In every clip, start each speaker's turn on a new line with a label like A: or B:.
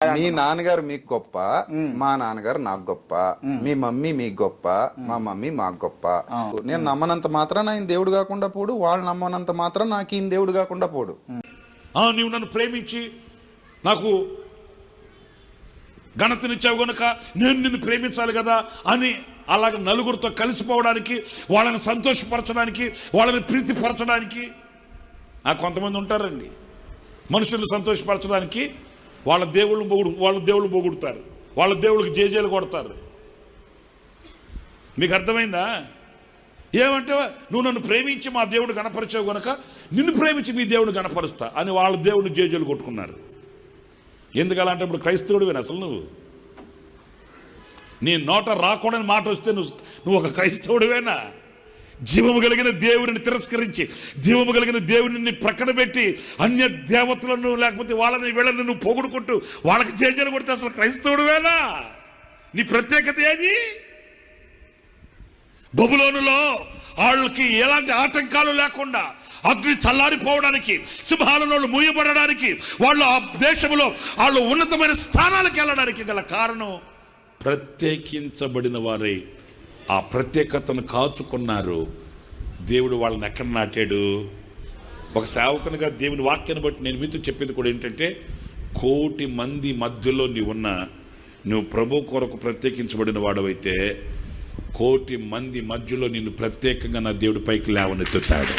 A: మీ నాన్నగారు మీకు గొప్ప, మా నాన్నగారు నాకు గొప్ప, మీ మమ్మీ మీకు గొప్ప, మా మమ్మీ మాకు గొప్ప. నేను నమ్మనంత మాత్రం ఆయన దేవుడు కాకుండా పోడు, వాళ్ళు నమ్మనంత మాత్రం నాకు ఈయన దేవుడు కాకుండా పోడు.
B: నీవు నన్ను ప్రేమించి నాకు ఘనతనిచ్చావు గనుక నేను నిన్ను ప్రేమించాలి కదా అని అలాగ నలుగురితో కలిసిపోవడానికి, వాళ్ళని సంతోషపరచడానికి, వాళ్ళని ప్రీతిపరచడానికి కొంతమంది ఉంటారండి. మనుషుల్ని సంతోషపరచడానికి వాళ్ళ దేవుళ్ళు పొగుడుతారు, వాళ్ళ దేవుళ్ళకి జేజేలు కొడతారు. మీకు అర్థమైందా? ఏమంటే నువ్వు నన్ను ప్రేమించి మా దేవుడు గణపరిచావు గనక నిన్ను ప్రేమించి మీ దేవుడు గణపరుస్తా అని వాళ్ళ దేవుడిని జేజేలు కొట్టుకున్నారు. ఎందుకలాంటే ఇప్పుడు క్రైస్తవుడివేనా అసలు? నీ నోట రాకూడని మాట వస్తే నువ్వు ఒక క్రైస్తవుడివేనా? జీవము కలిగిన దేవుడిని తిరస్కరించి, జీవము కలిగిన దేవుడిని ప్రక్కన పెట్టి అన్య దేవతలను లేకపోతే వాళ్ళని వీళ్ళని నువ్వు పొగుడుకుంటూ వాళ్ళకి జేజేలు కొడితే అసలు క్రైస్తవుడివేనా? నీ ప్రత్యేకత ఏది? బబులోనులో వాళ్ళకి ఎలాంటి ఆటంకాలు లేకుండా అగ్ని చల్లారిపోవడానికి, సింహాలలో మూయబడడానికి, వాళ్ళు ఆ దేశంలో వాళ్ళు ఉన్నతమైన స్థానాలకు వెళ్ళడానికి గల కారణం ప్రత్యేకించబడిన వారై ఆ ప్రత్యేకతను కాచుకున్నారు. దేవుడు వాళ్ళని ఎక్కడ నాటాడు? ఒక సేవకునిగా దేవుని వాక్యాన్ని బట్టి నేను మీతో చెప్పేది కూడా ఏంటంటే, 1,000,000 మంది మధ్యలో నువ్వు ప్రభు కొరకు ప్రత్యేకించబడిన వాడవైతే 1,000,000 మంది మధ్యలో నిన్ను ప్రత్యేకంగా నా దేవుడి పైకి లేవనెత్తుతాడు.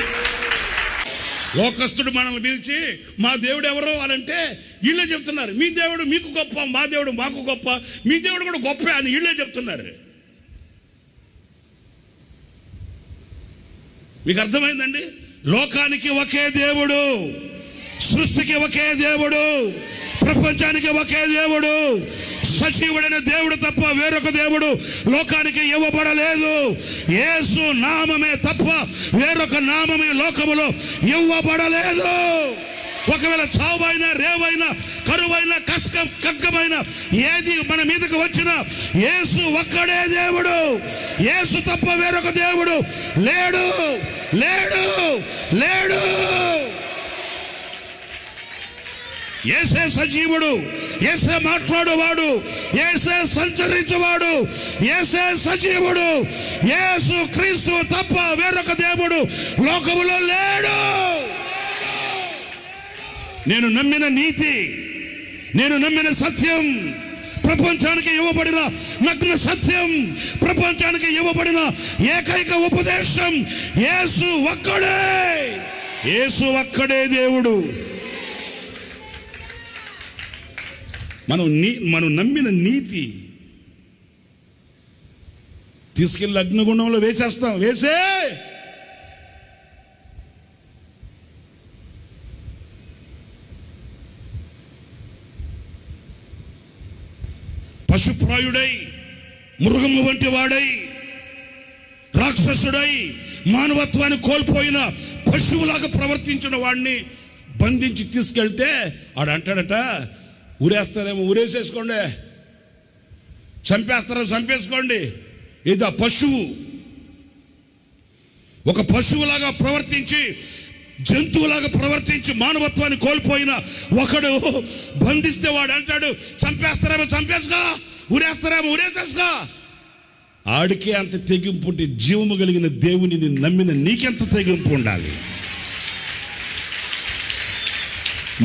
B: లోకస్తుడు మనల్ని పిలిచి మా దేవుడు ఎవరో అనంటే వీళ్ళే చెప్తున్నారు మీ దేవుడు మీకు గొప్ప, మా దేవుడు మాకు గొప్ప, మీ దేవుడు కూడా గొప్ప అని వీళ్ళే చెప్తున్నారు. మీకు అర్థమైందండి? లోకానికి ఒకే దేవుడు, సృష్టికి ఒకే దేవుడు, ప్రపంచానికి ఒకే దేవుడు, సజీవుడైన దేవుడు తప్ప వేరొక దేవుడు లోకానికి ఇవ్వబడలేదు. యేసు నామమే తప్ప వేరొక నామమే లోకములో ఇవ్వబడలేదు. ఒకవేళ చావైనా, రేవైనా, కరువైనా, ఖడ్గమైన ఏది మన మీదకి వచ్చినా యేసు ఒక్కడే దేవుడు. యేసు తప్ప వేరొక దేవుడు లేడు, లేడు, లేడు. యేసే సజీవుడు, యేసే మాట్లాడేవాడు, యేసే సంచరించేవాడు, యేసే సజీవుడు. యేసు క్రీస్తు తప్ప వేరొక దేవుడు లోకములో లేడు. నేను నమ్మిన నీతి, నేను నమ్మిన సత్యం, ప్రపంచానికి ఇవ్వబడిన నగ్న సత్యం, ప్రపంచానికి ఇవ్వబడిన ఏకైక ఉపదేశం యేసు ఒక్కడే. యేసు ఒక్కడే దేవుడు. మనం నమ్మిన నీతి తీసుకెళ్ళి అగ్నిగుండంలో వేసేస్తాం. వేసే పశుప్రాయుడై, మృగము వంటి వాడై, రాక్షసుడై, మానవత్వాన్ని కోల్పోయిన పశువులాగా ప్రవర్తించిన వాడిని బంధించి తీసుకెళ్తే ఆడు అంటాడట, ఊరేస్తారేమో ఊరేసేసుకోండి, చంపేస్తారేమో చంపేసుకోండి. ఇది ఆ పశువు. ఒక పశువులాగా ప్రవర్తించి, జంతువులాగా ప్రవర్తించి మానవత్వాన్ని కోల్పోయిన ఒకడు బంధిస్తే వాడు అంటాడు, చంపేస్తారేమో చంపేసుకో, ఊరేస్తారేమో ఊరేసేసుకో. ఆడికే అంత తెగింపు ఉంటే జీవము కలిగిన దేవునిని నమ్మిన నీకెంత తెగింపు ఉండాలి?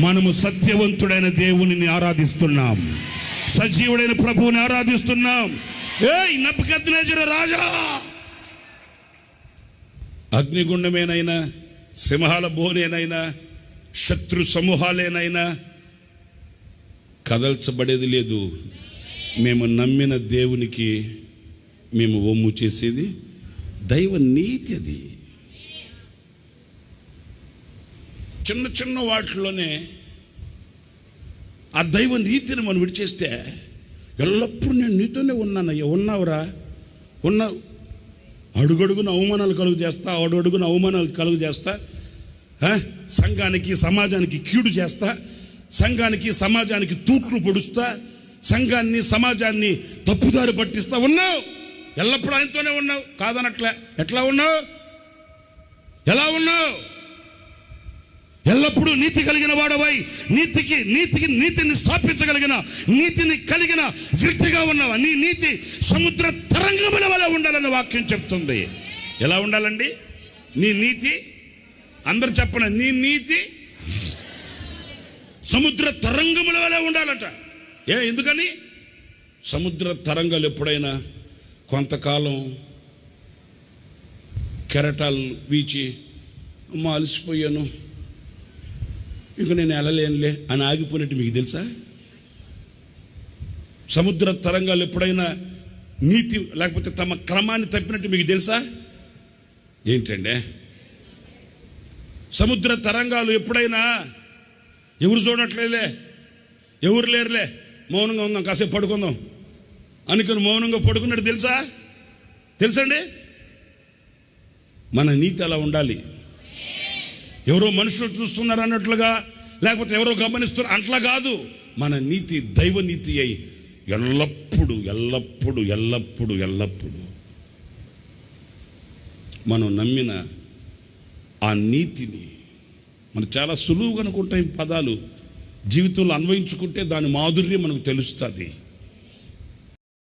B: మనము సత్యవంతుడైన దేవునిని ఆరాధిస్తున్నాం, సజీవుడైన ప్రభువుని ఆరాధిస్తున్నాం. నెబుకద్నెజరు రాజా, అగ్నిగుండమేనైనా, సింహాల బోనేనైనా, శత్రు సమూహాలేనైనా కదల్చబడేది లేదు. మేము నమ్మిన దేవునికి మేము ఒమ్ము చేసేది దైవ నీతి. అది చిన్న చిన్న వాటిలోనే ఆ దైవ నీతిని మనం విడిచేస్తే ఎల్లప్పుడూ నేను నీతోనే ఉన్నానయ్యా, ఉన్నావురా, ఉన్నావు. అడుగడుగున అవమానాలు కలుగు చేస్తా, అడుగడుగున అవమానాలు కలుగు చేస్తా, సంఘానికి సమాజానికి కీడు చేస్తా, సంఘానికి సమాజానికి తూట్లు పొడుస్తా, సంఘాన్ని సమాజాన్ని తప్పుదారి పట్టిస్తా. ఉన్నావు, ఎల్లప్పుడూ ఆయనతోనే ఉన్నావు, కాదనట్లే. ఎట్లా ఉన్నావు? ఎలా ఉన్నావు? ఎల్లప్పుడూ నీతి కలిగిన వాడవై నీతిని స్థాపించగలిగిన నీతిని కలిగిన వ్యక్తిగా ఉన్నావా. నీ నీతి సముద్ర తరంగముల వలె ఉండాలని వాక్యం చెప్తుంది. ఎలా ఉండాలండి నీ నీతి? అందరు చెప్పండి. నీ నీతి సముద్ర తరంగముల వలె ఉండాలట. ఎందుకని? సముద్ర తరంగాలు ఎప్పుడైనా కొంతకాలం కెరటాలు వీచి అలసిపోయాను, ఇక నేను వెళ్ళలేనులే అని ఆగిపోయినట్టు మీకు తెలుసా? సముద్ర తరంగాలు ఎప్పుడైనా నీతి లేకపోతే తమ క్రమాన్ని తప్పినట్టు మీకు తెలుసా? ఏంటండి సముద్ర తరంగాలు ఎప్పుడైనా ఎవరు చూడట్లేదులే, ఎవరు లేరులే, మౌనంగా ఉందాం, కాసేపు పడుకుందాం అనుకుని మౌనంగా పడుకున్నట్టు తెలుసండి? మన నీతి అలా ఉండాలి. ఎవరో మనుషులు చూస్తున్నారు అన్నట్లుగా, లేకపోతే ఎవరో గమనిస్తున్నారు అట్లా కాదు. మన నీతి దైవ నీతి అయి ఎల్లప్పుడూ ఎల్లప్పుడూ ఎల్లప్పుడూ ఎల్లప్పుడూ మనం నమ్మిన ఆ నీతిని మనం చాలా సులువుగా అనుకుంటాం. ఈ పదాలు జీవితంలో అన్వయించుకుంటే దాని మాధుర్యం మనకు తెలుస్తుంది.